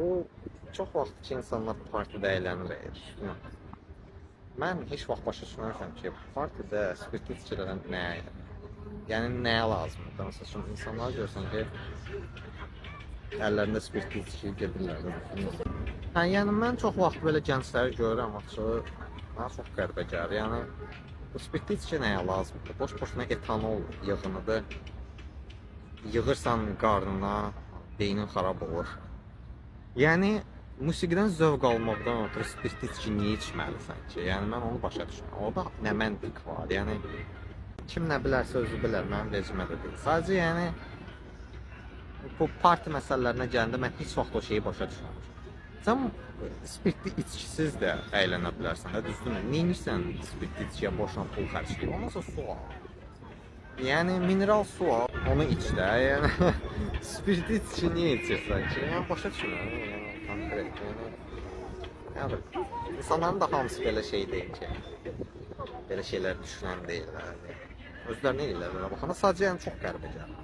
O çox vaxt ki, insanlar partidə əylənir. Mən heç vaxt başa düşməmişəm ki, partidə spirtli içkilərdən nəyə, yəni nəyə lazımdır? Məsəl üçün, insanlar görsən ki, əllərində spirtli içki gedirlər. Hə, yəni mən çox vaxt belə gəncləri görürəm, açığı, mənə çox qəribə gəlir. Yəni, bu spirtli içki nəyə lazımdır? Boş-boşuna etanol yığınıdır. Yığırsan qarnına, beynin xarab olur. Yəni, musiqidən zövq almaqdan ötürü spirtli içki niyə içməlisən ki? Yəni, mən onu başa düşmürəm. Orada nə məntiq var? Yəni, kim nə bilərsə özü bilər, mənim vecimə də deyil. Sadəcə, yəni, bu parti məsələlərinə gələndə mən heç vaxt o şeyi başa düşməmişəm. Sən spirtli içkisiz də əylənə bilərsən də, düzdürmü? Neymişsən spirtli içkiyə boşuna pul xərcləyib? Ondan sonra su al. Yəni, mineral su al, onu iç də. Yəni, spirtli içki niyə içirsən ki? Yəni, başa düşmürəm. Yəni, konkret. Yəni, insanların da hamısı belə şey deyil ki. Belə şeylər düşünən deyirlər. Özlərinə eləyirlər belə baxana. Sadəcə, yəni, çox qəribə gəlir.